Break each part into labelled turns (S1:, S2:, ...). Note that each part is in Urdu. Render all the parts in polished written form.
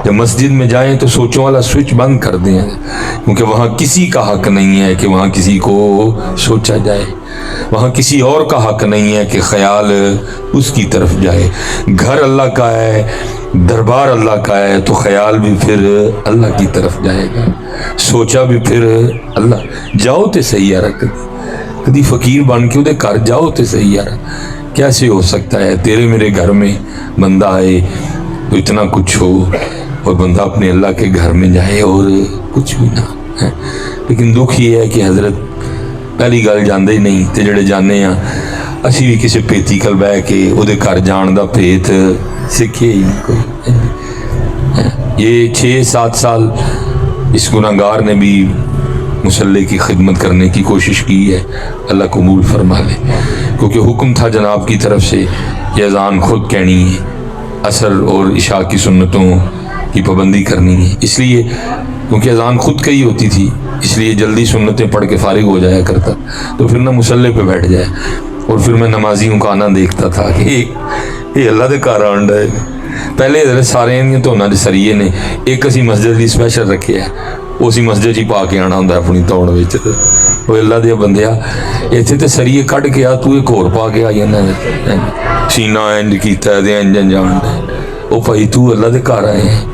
S1: جب مسجد میں جائیں تو سوچوں والا سوئچ بند کر دیں، کیونکہ وہاں کسی کا حق نہیں ہے کہ وہاں کسی کو سوچا جائے، وہاں کسی اور کا حق نہیں ہے کہ خیال اس کی طرف جائے۔ گھر اللہ کا ہے، دربار اللہ کا ہے، تو خیال بھی پھر اللہ کی طرف جائے گا، سوچا بھی پھر اللہ۔ جاؤ تے صحیح یار، کدی فقیر بن کے وہ گھر جاؤ تے صحیح یار۔ کیسے ہو سکتا ہے تیرے میرے گھر میں بندہ آئے تو اتنا کچھ ہو، اور بندہ اپنے اللہ کے گھر میں جائے اور کچھ بھی نہ ہے۔ لیکن دکھ یہ ہے کہ حضرت پہلی گل جاندے ہی نہیں، تے جڑے جانے ہاں اسی بھی کسی پیتی کل بہ کے وہ گھر جان دا پیت سکھے ہی نہیں کوئی۔ یہ 6-7 سال اس گناہگار نے بھی مصلی کی خدمت کرنے کی کوشش کی ہے، اللہ قبول فرما لے، کیونکہ حکم تھا جناب کی طرف سے کہ اذان خود کہنی ہے، عصر اور عشاء کی سنتوں کی پابندی کرنی ہے، اس لیے کیونکہ اذان خود کہی ہوتی تھی، اس لیے جلدی سنتیں پڑھ کے فارغ ہو جایا کرتا، تو پھر نہ مصلی پہ بیٹھ جائے، اور پھر میں نمازیوں کا آنا دیکھتا تھا کہ یہ اللہ دے کار آنڈ ہے۔ پہلے حضرت سارے تو انہوں نے سریے نے ایک اسی مسجد کی سپیشل رکھے ہے، اسی مسجد ہی پا کے آنا ہوں اپنی توڑ وچ، وہ اللہ دیا بندیا اتنے تو سریے کٹ کے آ، تو ایک اور پا کے آئی سینہ انج کیتا ہے انج انجان، وہ بھائی تو اللہ دے گھر آئے ہیں،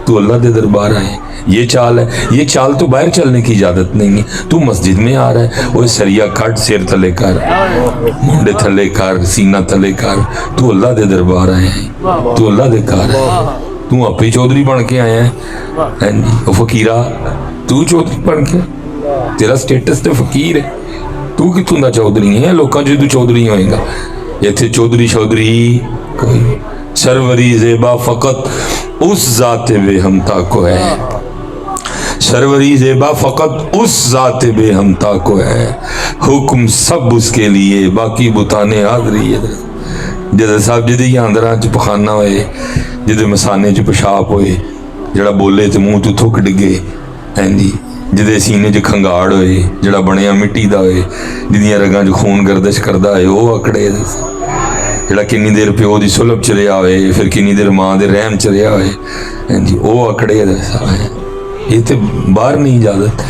S1: تو اللہ دے دربار آئے ہیں، یہ چال ہے، یہ چال تو باہر چلنے کی اجازت نہیں ہے، تو مسجد میں آ رہا ہے، وہ سریہ کٹ، سیر تھلے کر، مونڈے تھلے کر، سینہ تھلے کر، تو اللہ دے دربار آئے ہیں، تو اللہ دے گھر ہے، تو آپ ہی چودھری بن کے آیا ہے، وہ فقیرہ تو چودھری بن کے، تیرا سٹیٹس تے فقیر ہے، تو کتوں دا چودھری ہے، لوکاں جو تو چودھری ہوئے گا، یہ تھے چودھری شودھری کوئی، سروری زیبا فقط اس ذات بے ہمتا کو ہے، سروری زیبا فقط اس ذات بے ہمتا کو ہے، حکم سب اس کے لیے، باقی بتانے حاضری ہے۔ جدہ صاحب جدی یہاں اندران چ پخانا ہوئے، جدے مسانے چ پشاپ ہوئے، جڑا بولے تے منہ تو تھک ڈگے، جدے سینے چ کھنگاڑ ہوئے، جڑا بنیا مٹی دا ہوئے، جدیاں رگاں چ خون گردش کردہ ہے، وہ اکڑے جڑا کنی دیر پیو دی سلب چلیا ہوئے، پھر کنی دیر ماں دے رحم چلیا ہوئے، وہ اکڑے یہ تے باہر نہیں اجازت،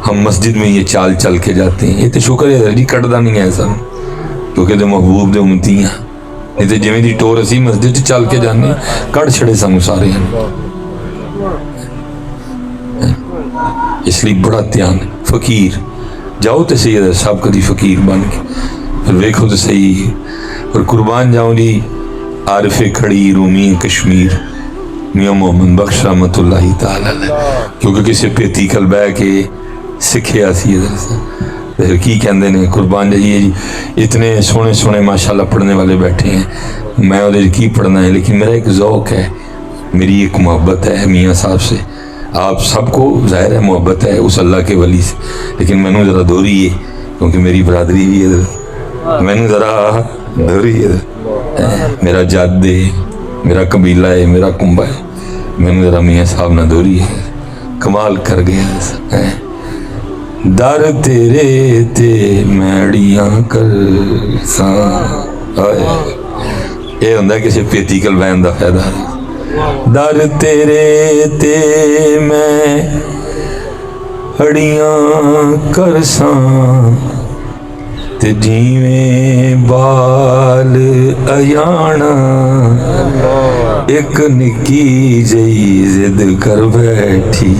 S1: ہم مسجد میں یہ چال چل کے جاتے ہیں، یہ تے شکر ہے جی کٹدا نہیں ہے سن، کیونکہ دے محبوب دے امتی ہیں، یہ تے جویں دی ٹور اسی مسجد چل کے جانے کٹ چھڑے سانو سارے ہیں، اس لیے بڑا دھیان فقیر جاؤ تے سید صاحب کدی فقیر بن کے پھر ویکھو تے صحیح، اور قربان جاؤں جی عارف کھڑی رومی کشمیر میاں محمد بخش رحمت اللہ تعالی، کیونکہ کسی پیتی کل بہ کے سکھیا سی پھر کی کہندے نے قربان جائیے جی اتنے سونے سونے ماشاءاللہ پڑھنے والے بیٹھے ہیں، میں وہ کی پڑھنا ہے، لیکن میرا ایک ذوق ہے، میری ایک محبت ہے میاں صاحب سے، آپ سب کو ظاہر ہے محبت ہے اس اللہ کے ولی سے، لیکن میں نے ذرا دوری ہے کیونکہ میری برادری بھی ہے، میں نے ذرا دوری ہے، میرا جد ہے، میرا قبیلہ ہے، میرا کنبہ ہے، میں نے ذرا میاں صاحب نہ دوری ہے، کمال کر گیا در تیرے تے میڑیاں کر ساں، یہ ہوندہ کسی پیتی کل بین دا فائدہ، در تیرے تے میں اڑیاں کر ساں تے جیویں بال ایانا، ایک نکی جئی زد کر بیٹھی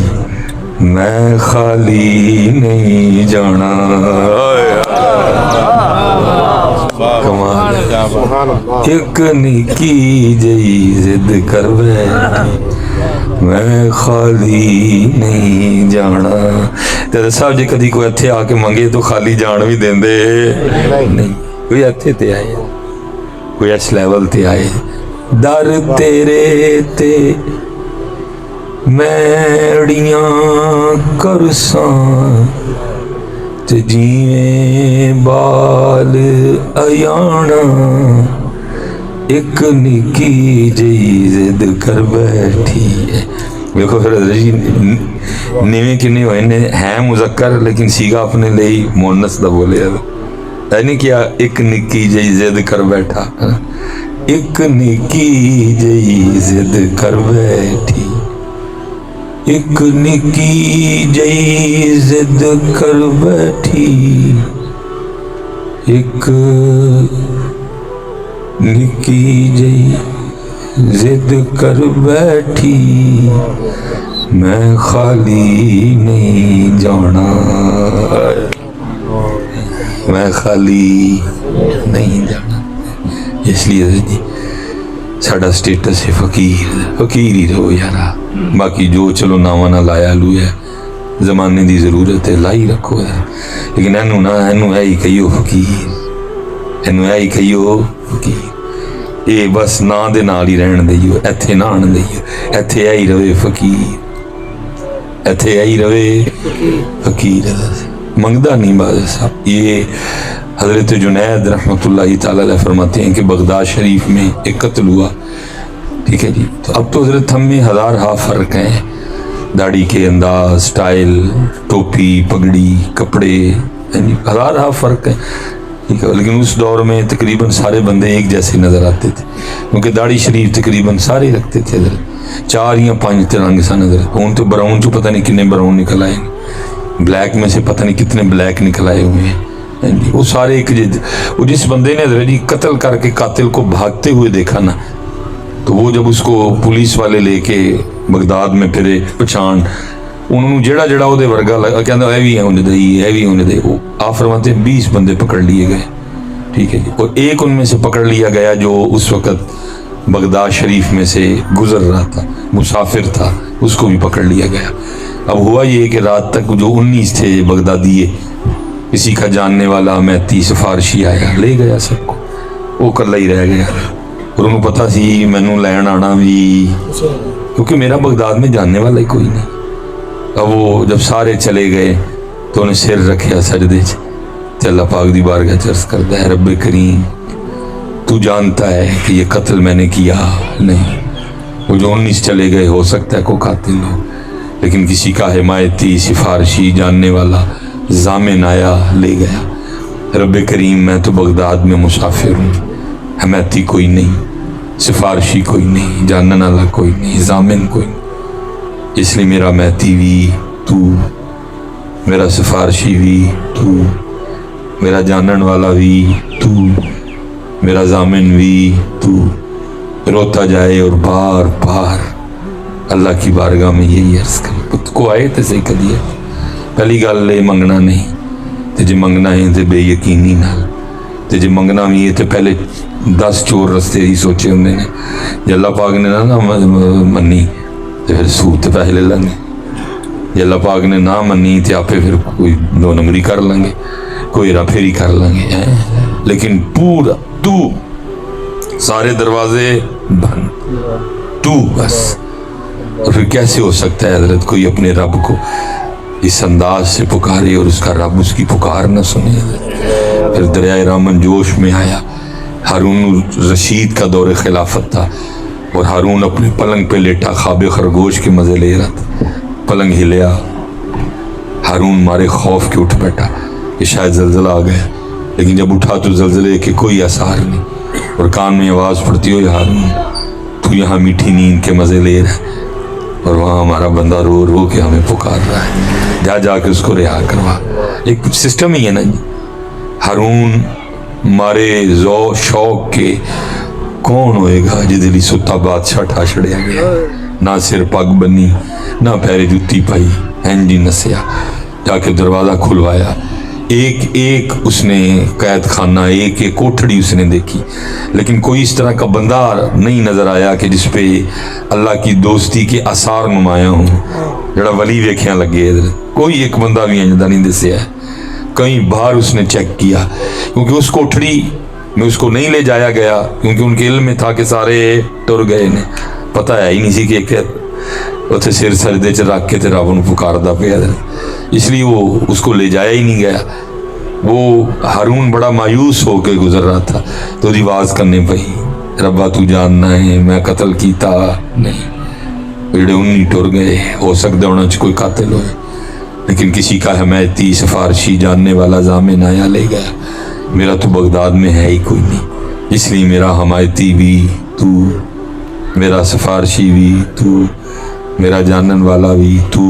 S1: میں خالی نہیں جانا، کمال ایک نکی جئی زد کر بیٹھی میں خالی نہیں جانا۔ تیرے صاحب جی کدی کوئی اتھے آ کے منگے تو خالی جان بھی دیں دے نہیں، کوئی اتھے تے آئے، کوئی اس لیول تے آئے، در تیرے تے میڑیاں کرساں تے جیویں بال ایانا، ایک نکی جئی زد کر بیٹھی ہے۔ دیکھو پھر جی نیویں کنی ہوئے ہیں مذکر لیکن سیگا اپنے لئے مونس دا بولے ہے نہیں کیا، ایک نکی جئی زد کر بیٹھا، ایک نکی جئی زد کر بیٹھی ایک نکی جئی ضد کر بیٹھی، ایک نکی جئی ضد کر بیٹھی، میں خالی نہیں جانا، میں خالی نہیں جانا۔ اس لیے جی ساڈا سٹیٹس ہے فقیر ہی رہو یارا، باقی جو چلو ناواں نہ لایا لو ہے، زمانے دی ضرورت ہے لائی رکھو ہے، لیکن اینو نہ اینو ہے ہی کہیو فقیر، اینو ہے ہی کہیو فقیر۔ اے بس نا دے نال ہی رہن دئیو، ایتھے نہ آن دئیو، ایتھے آئی رہے فقیر، ایتھے آئی رہے فقیر۔ منگدہ نہیں باز صاحب۔ یہ حضرت جنید رحمۃ اللہ تعالیٰ علیہ فرماتے ہیں کہ بغداد شریف میں ایک قتل ہوا، ٹھیک ہے جی، تو اب تو حضرت ہم میں ہزارہا فرق ہیں، داڑھی کے انداز، سٹائل، ٹوپی، پگڑی، کپڑے، ہزارہا فرق ہیں، ٹھیک ہے، لیکن اس دور میں تقریباً سارے بندے ایک جیسے نظر آتے تھے، کیونکہ داڑھی شریف تقریباً سارے رکھتے تھے حضرت، 4 یا 5 رنگ سا نظر، ہوں تو براؤن چو پتہ نہیں کتنے براؤن نکل آئے ہیں، بلیک میں سے پتہ نہیں کتنے بلیک نکل آئے ہوئے ہیں، وہ سارے ایک وہ جس بندے نے حضرت جی قتل کر کے قاتل کو بھاگتے ہوئے دیکھا نا، تو وہ جب اس کو پولیس والے لے کے بغداد میں پھرے پچھان، انہوں نے جڑا جڑا وہ دے ورگا لگا کہنا اے بھی ہونے دے، اے بھی ہونے دے، آپ فرماتے ہیں 20 بندے پکڑ لیے گئے، ٹھیک ہے جی، اور ایک ان میں سے پکڑ لیا گیا جو اس وقت بغداد شریف میں سے گزر رہا تھا، مسافر تھا، اس کو بھی پکڑ لیا گیا۔ اب ہوا یہ کہ رات تک جو 19 تھے بغدادیے، کسی کا جاننے والا میتی سفارشی آیا، لے گیا سب کو، وہ کلا ہی رہ گیا، اور انہوں پتا سی مینوں لین آنا بھی، کیونکہ میرا بغداد میں جاننے والا ہی کوئی نہیں۔ اب وہ جب سارے چلے گئے تو انہیں سر رکھیا سجدے تے اللہ پاک دی بارگاہ چرس کرتا ہے، رب کریم تو جانتا ہے کہ یہ قتل میں نے کیا نہیں، وہ جو 19 چلے گئے ہو سکتا ہے کوئی قاتل ہو، لیکن کسی کا حمایتی سفارشی جاننے والا ضامن آیا لے گیا۔ رب کریم میں تو بغداد میں مسافر ہوں، حمایتی کوئی نہیں، سفارشی کوئی نہیں، جاننے والا کوئی نہیں، ضامن کوئی نہیں، اس لیے میرا حمایتی بھی تو، میرا سفارشی بھی تو، میرا جانن والا بھی تو، میرا ضامن بھی تو۔ روتا جائے اور بار بار اللہ کی بارگاہ میں یہی عرض کرے، خود کو آئے تے صحیح کدی ہے، پہلی گل لے منگنا نہیں، تے جے منگنا ہے تے بے یقینی نال، تے جے منگنا بھی ہے تے پہلے 10 چور رستے ہی سوچے ہوندے نے، جے اللہ پاک نے نہ منی تے پھر سود تے پیسے لے لیں گے، جے اللہ پاک نے نہ منی تے آپے پھر کوئی 2 نمبری کر لیں گے، کوئی ہیرا پھیری کر لیں گے، لیکن پورا تو سارے دروازے بند، تو بس۔ اور پھر کیسے ہو سکتا ہے حضرت کوئی اپنے رب کو اس انداز سے پکارے اور اس کا رب اس کی پکار نہ سنے؟ پھر دریائے رامن جوش میں آیا، ہارون رشید کا دور خلافت تھا، اور ہارون اپنے پلنگ پہ لیٹا خواب خرگوش کے مزے لے رہا تھا، پلنگ ہلیا، ہارون مارے خوف کے اٹھ بیٹھا کہ شاید زلزلہ آ گیا، لیکن جب اٹھا تو زلزلے کے کوئی اثار نہیں، اور کان میں آواز پڑتی ہوئی، ہارون تو یہاں میٹھی نیند کے مزے لے رہا ہے، اور وہاں ہمارا بندہ رو رو کے ہمیں پکار رہا ہے، جا جا کے اس کو رہا کروا۔ ایک سسٹم ہی ہے نا جی، ہارون مارے شوق کے کون ہوئے گا جدے لی ستا بادشاہ ٹھا چھڑیا گیا، نہ سر پگ بنی، نہ پیرے جتی پائی، ہینجی نسیا، جا کے دروازہ کھلوایا، ایک ایک اس نے قید خانہ، ایک ایک کوٹھڑی اس نے دیکھی، لیکن کوئی اس طرح کا بندہ نہیں نظر آیا کہ جس پہ اللہ کی دوستی کے آثار نمایاں ہوں، جڑا ولی ویکھیاں لگے، کوئی ایک بندہ بھی انجدہ نہیں دسیا ہے۔ کئی بار اس نے چیک کیا، کیونکہ اس کوٹھڑی میں اس کو نہیں لے جایا گیا، کیونکہ ان کے علم میں تھا کہ سارے ٹر گئے نے، پتہ ہے ہی نہیں سی کہ اتنے سر سجدے چ رکھ کے رب نو پکاردا پیا، اس لیے وہ اس کو لے جایا ہی نہیں گیا۔ وہ ہارون بڑا مایوس ہو کے گزر رہا تھا، تو دی آواز کرنے پئی، ربا تو جاننا ہے میں قتل کیتا نہیں، جڑے 19 ٹر گئے، ہو سکتا انہاں چ کوئی قاتل ہوئے، لیکن کسی کا حمایتی سفارشی جاننے والا ضامن آیا لے گیا، میرا تو بغداد میں ہے ہی کوئی نہیں، اس لیے میرا حمایتی بھی تو، میرا سفارشی بھی تو، میرا جانن والا بھی تو،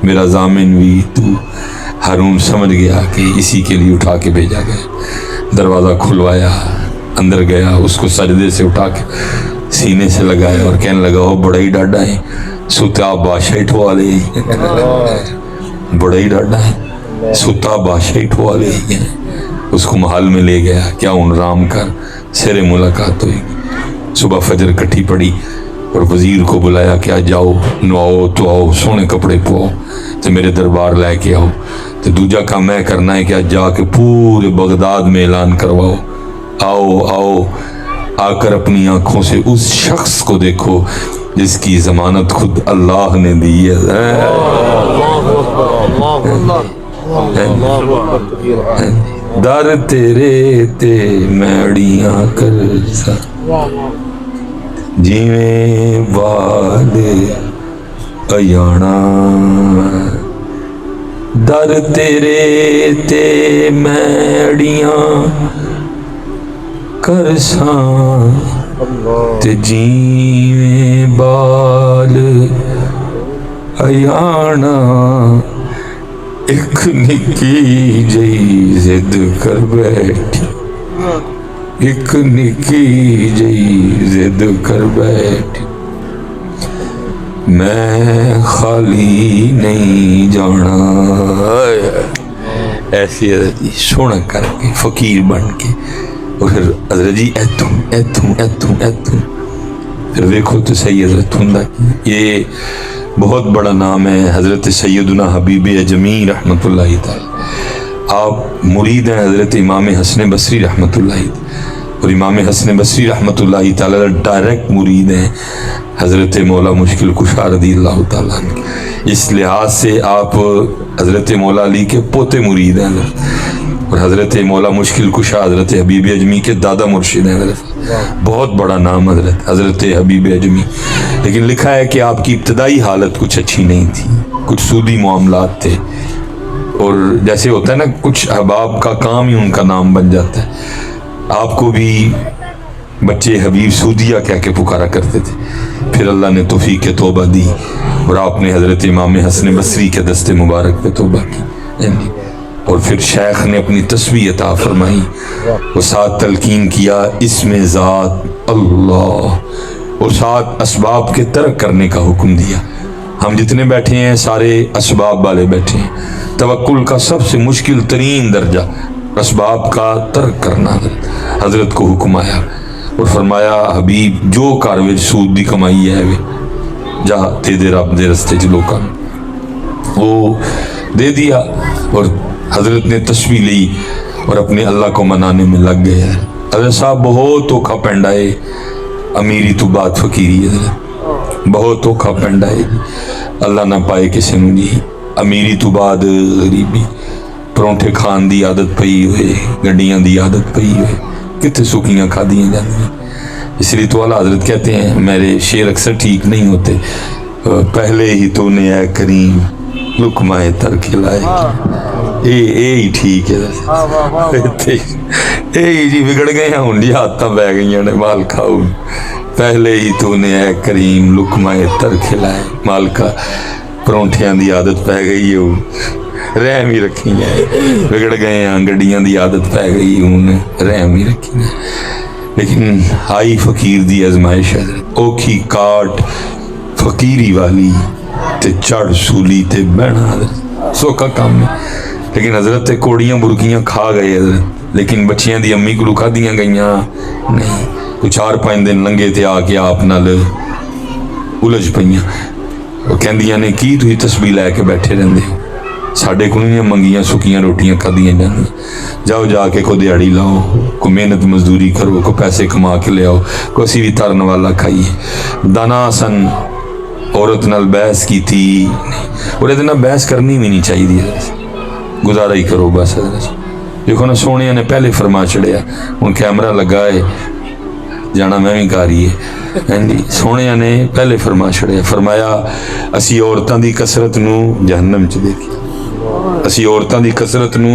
S1: میرا ضامن بھی تو۔ ہارون سمجھ گیا کہ اسی کے لیے اٹھا کے بھیجا گیا۔ دروازہ کھلوایا، اندر گیا، اس کو سجدے سے اٹھا کے سینے سے لگایا اور کہنے لگا وہ بڑا ہی ڈاڈا ہے، ستا بادشاہی ٹھوا لے، بڑا ہی ڈاڈا ہے، ستا بادشاہی ٹھوا لے۔ اس کو محل میں لے گیا، کیا ان رام کر سر ملاقات ہوئی۔ صبح فجر کٹھی پڑی اور وزیر کو بلایا کہ جاؤ نواؤ تو آؤ، سونے کپڑے پواؤ تو میرے دربار لے کے آؤ۔ تو دوجا کام میں کرنا ہے کہ جا کے پورے بغداد میں اعلان کرواؤ، آؤ آؤ، آ کر اپنی آنکھوں سے اس شخص کو دیکھو جس کی ضمانت خود اللہ نے دی ہے۔ در تیرے تے میڑیاں کر سا جیویں باد ایانا، در تیرے تے میڑیاں کر ساں تے جیویں بال ایانا، ایک نکی جئی زد کر بیٹھی، ایک نکی جئی زد کر بیٹھی، میں خالی نہیں جانا۔ ایسی حضرت جی سونا کر کے فقیر بن کے، اور پھر حضرت جی ایتھوں پھر دیکھو تو صحیح حضرت ہوں۔ یہ بہت بڑا نام ہے حضرت سیدنا حبیب اجمی رحمۃ اللہ تعالی۔ آپ مرید ہیں حضرت امام حسن بصری رحمۃ اللہ، اور امام حسن بصری رحمۃ اللہ تعالی ڈائریکٹ مرید ہیں حضرت مولا مشکل کشا رضی اللہ تعالیٰ عنہ۔ اس لحاظ سے آپ حضرت مولا علی کے پوتے مرید ہیں اور حضرت مولا مشکل کشا حضرت حبیب اجمی کے دادا مرشد ہیں حضرت۔ بہت بڑا نام حضرت حبیب اجمی۔ لیکن لکھا ہے کہ آپ کی ابتدائی حالت کچھ اچھی نہیں تھی، کچھ سودی معاملات تھے، اور جیسے ہوتا ہے نا کچھ احباب کا کام ہی ان کا نام بن جاتا ہے۔ آپ کو بھی بچے حبیب سودیہ کہہ کے پکارا کرتے تھے، پھر اللہ نے توفیق توبہ دی اور آپ نے حضرت امام حسن بصری کے دست مبارک پہ توبہ کی، اور پھر شیخ نے اپنی تسبیح عطا فرمائی، وہ ساتھ تلقین کیا اسم ذات اللہ، اور ساتھ اسباب کے ترک کرنے کا حکم دیا۔ ہم جتنے بیٹھے ہیں سارے اسباب والے بیٹھے ہیں۔ توکل کا سب سے مشکل ترین درجہ اسباب کا ترک کرنا، حضرت کو حکم آیا اور فرمایا حبیب جو کاروے سود دی کمائی ہے وے جا دے دے رب دے رستے چ لوکاں، وہ دے دیا، اور حضرت نے تسبیح لی اور اپنے اللہ کو منانے میں لگ گئے۔ حضرت صاحب بہت دھوکھا پینڈا ہے، امیری تو بات فقیری ہے، بہت دھوکھا پینڈا ہے، اللہ نہ پائے کسی نوں جی، امیری تو بعد غریبی، پرونٹھے کھان دی عادت پئی ہوئے، گڈیاں دی عادت پئی ہوئے، کتنے سکیاں کھادیاں جاندیاں۔ اس لیے تو اعلیٰ حضرت کہتے ہیں، میرے شعر اکثر ٹھیک نہیں ہوتے، پہلے ہی تو نے اے کریم لقمہ تر کھلائے، اے ہی ٹھیک ہے، اے جی بگڑ گئے ہیں ہوں جی، ہاتھاں بہ گئی نے مال کھاؤ، پہلے ہی تو نے اے کریم لقمہ تر کھلائے، مالکا پرونٹھیاں دی عادت پہ گئی ہوں، رحم ہی رکھی ہے، بگڑ گئے ہیں گڈیاں دی عادت پہ گئی ہوں، رحم ہی رکھی ہے۔ لیکن آئی فقیر دی ازمائش حضرت، اوکھی کاٹ فقیری والی تے چڑھ سولی تے بہنا حضرت، سوکھا کام ہے۔ لیکن حضرت تے کوڑیاں برکیاں کھا گئے حضرت، لیکن بچیاں دی امی کو کھا دیاں گئیاں نہیں، کچھ 4-5 دن لنگے تے آ کے آپ نال الجھ پئیاں، وہ کہندیاں نے کی تسی تسبیح لے کے بیٹھے رہندے ہو، ساڈے کو نہیں منگیاں سکیاں روٹیاں کھادیاں جاندیاں، جاؤ جا کے کو دیہڑی لاؤ، کو محنت مزدوری کرو، کو پیسے کما کے لے آؤ، کو اسی بھی ترن والا کھائیے۔ دانا سن عورت نال بحث کی تھی، اور اتنا بحث کرنی بھی نہیں چاہیے، گزارا ہی کرو بس۔ دیکھو نا سونے نے پہلے فرما چڑھیا، ہوں کیمرہ لگا ہے جانا میں بھی کاری ہے، سونے نے پہلے فرما چڑھیا، فرمایا اسی عورتاں دی کثرت نو جہنم چ دیکھیا، اسی عورتاں دی کثرت نو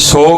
S1: 100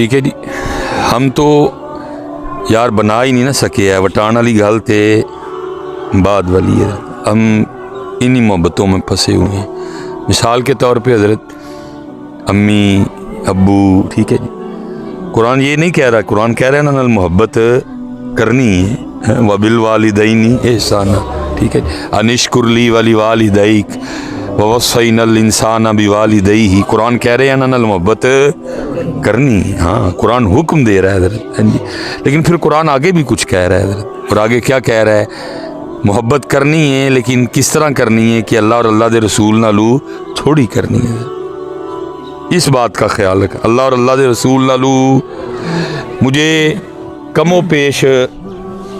S2: ٹھیک ہے جی. ہم تو یار بنا ہی نہیں نہ سکے ہے, وٹان والی گل تے بعد والی ہے. ہم انہی محبتوں میں پھنسے ہوئے ہیں. مثال کے طور پہ حضرت امی ابو, ٹھیک ہے جی, قرآن یہ نہیں کہہ رہا, قرآن کہہ رہا ہے نا محبت کرنی ہے, وبالوالدین احسانا, ٹھیک ہے, انشکر لی ولوالدیک ووصینا الانسان بوالدیہ. قرآن کہہ رہے ہیں نا محبت کرنی, ہاں قرآن حکم دے رہا ہے حضرت, لیکن پھر قرآن آگے بھی کچھ کہہ رہا ہے حضرت. اور آگے کیا کہہ رہا ہے؟ محبت کرنی ہے لیکن کس طرح کرنی ہے کہ اللہ اور اللہ دے رسول نہ لو تھوڑی کرنی ہے. اس بات کا خیال رکھ, اللہ اور اللہ دے رسول نہ لو. مجھے کم و پیش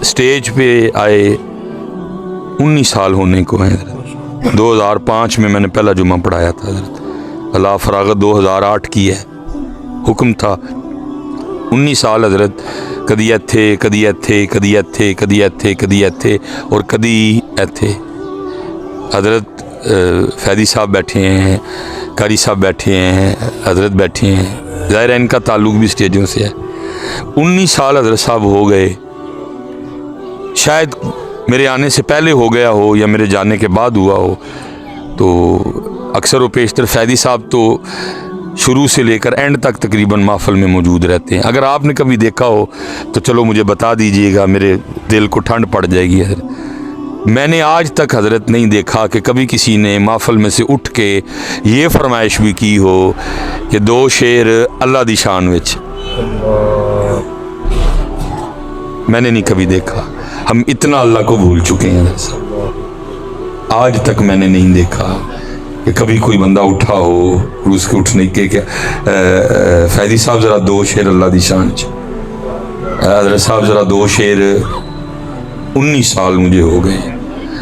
S2: سٹیج پہ آئے 19 سال ہونے کو ہیں حضرت. 2005 میں نے پہلا جمعہ پڑھایا تھا حضرت. اللہ فراغت 2008 کی ہے, حکم تھا 19 سال حضرت. کدی ایتھے کدی ایتھے کدی ایتھے کدی ایتھے کدی ایتھے اور کدی ایتھے. حضرت فیضی صاحب بیٹھے ہیں, قاری صاحب بیٹھے ہیں, حضرت بیٹھے ہیں, ظاہر ہے ان کا تعلق بھی اسٹیجوں سے ہے. 19 سال حضرت صاحب ہو گئے, شاید میرے آنے سے پہلے ہو گیا ہو یا میرے جانے کے بعد ہوا ہو. تو اکثر و بیشتر فیضی صاحب تو شروع سے لے کر اینڈ تک تقریباً محفل میں موجود رہتے ہیں. اگر آپ نے کبھی دیکھا ہو تو چلو مجھے بتا دیجئے گا, میرے دل کو ٹھنڈ پڑ جائے گی حضرت. میں نے آج تک حضرت نہیں دیکھا کہ کبھی کسی نے محفل میں سے اٹھ کے یہ فرمائش بھی کی ہو کہ 2 شعر اللہ دی شان وچ. میں نے نہیں کبھی دیکھا. ہم اتنا اللہ کو بھول چکے ہیں حضرت. آج تک میں نے نہیں دیکھا کہ کبھی کوئی بندہ اٹھا ہو اور اس کے اٹھنے کے کیا فیضی صاحب ذرا 2 شعر اللہ دی شان چ. حضرت صاحب ذرا 2 شعر. 19 سال مجھے ہو گئے,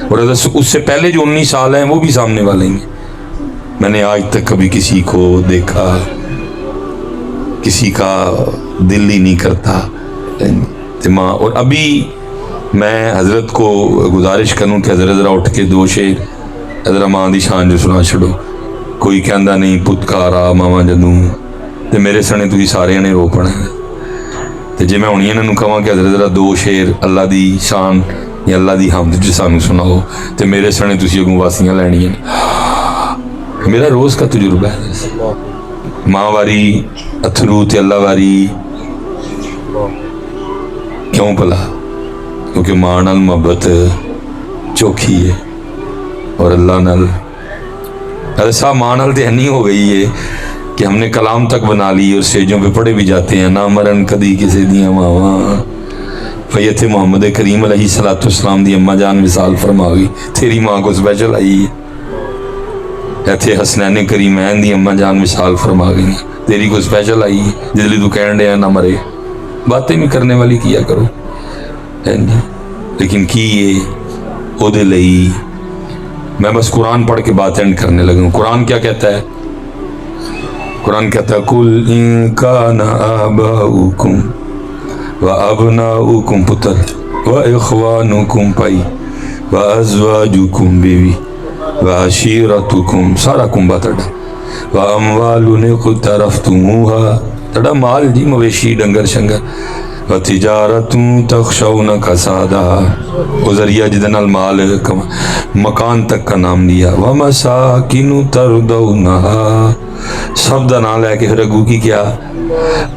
S2: اور حضرت اس سے پہلے جو 19 سال ہیں وہ بھی سامنے والے ہیں. میں نے آج تک کبھی کسی کو دیکھا, کسی کا دل ہی نہیں کرتا. اور ابھی میں حضرت کو گزارش کروں کہ حضرت ذرا اٹھ کے 2 شعر حضرت ماں دی شان جو سنا چھڑو. کوئی کہندا نہیں پتکارا ماواں جدوں تے میرے سنے تسی سارے نے رو پڑنا. تے جے میں ہن انہاں نوں کہاں کہ حضرت ذرا 2 شعر اللہ دی شان یا اللہ دی حمد جو سانوں سناؤ تے میرے سنے تسی اگوں واسیاں لینیاں. میرا روز کا تجربہ ہے. ماں واری اتھرو تے اللہ واری کیوں بھلا؟ کیونکہ ماں نال محبت چوکھی ہے اور اللہ نال ایسا ماں نال تے نہیں ہو گئی ہے کہ ہم نے کلام تک بنا لی اور سٹیجوں پہ پڑھے بھی جاتے ہیں نہ مرن کدی کسی دیاں ماواں. فیت محمد کریم علیہ الصلوۃ والسلام دی اماں جان مثال فرماوی, تیری ماں کو سپیشل آئی ہے. ایتھے حسنین کریمین دی اماں جان مثال فرما گئی, تیری کو سپیشل آئی ہے جس لیے تو کہن ڈیا نہ مرے. باتیں بھی کرنے والی کیا کرو, لیکن کی یہ او دے لئی. میں بس قرآن پڑھ کے بات اینڈ کرنے لگا. قرآن کیا کہتا ہے؟ قرآن کہتا ہے قُلْ إِن كَانَ آبَاؤُكُمْ وَأَبْنَاؤُكُمْ پتر وَإِخْوَانُكُمْ بھائی وَأَزْوَاجُكُمْ بیوی وَعَشِيرَتُكُمْ سارا کمبا تڑا وَأَمْوَالٌ اقْتَرَفْتُمُوهَا تڑا مال جی مویشی ڈنگر شنگر وَتِجَارَةٌ تَخْشَوْنَ كَسَادَهَا وہ ذریعہ جدن المال مکان تک کا نام لیا. وَمَسَاكِنُ تَرْضَوْنَهَا سب دا نام لے کے پھر اگو کی کیا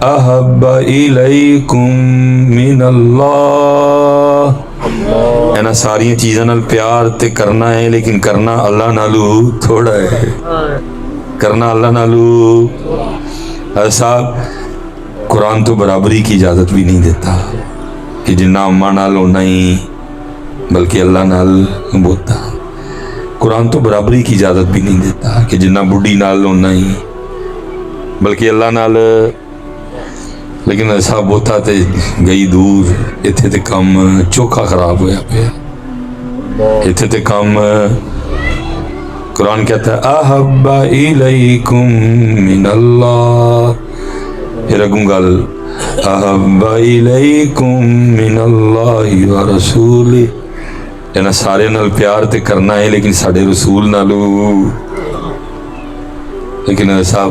S2: احب الیکم من اللہ. اینا ساری چیزاں نال پیار تے کرنا ہے, لیکن کرنا اللہ نالو تھوڑا ہے. کرنا اللہ نالو صاحب. قرآن تو برابری کی اجازت بھی نہیں دیتا کہ جنہ اماں نال ہونا ہی بلکہ اللہ نال بوتا. قرآن تو برابری کی اجازت بھی نہیں دیتا کہ جنہ بڑھی نال ہونا ہی بلکہ اللہ نال. لیکن ایسا بوتا تے گئی دور. اتھے تے کم چوکھا خراب ہویا پیا, اتھے تے کم. قرآن کہتا ہے احب الیکم من اللہ. پھر اگوں گل احب الیکم من اللہ ورسولہ. اینا سارے نال پیار تے کرنا ہے لیکن ساڑے رسول نالو. لیکن صاحب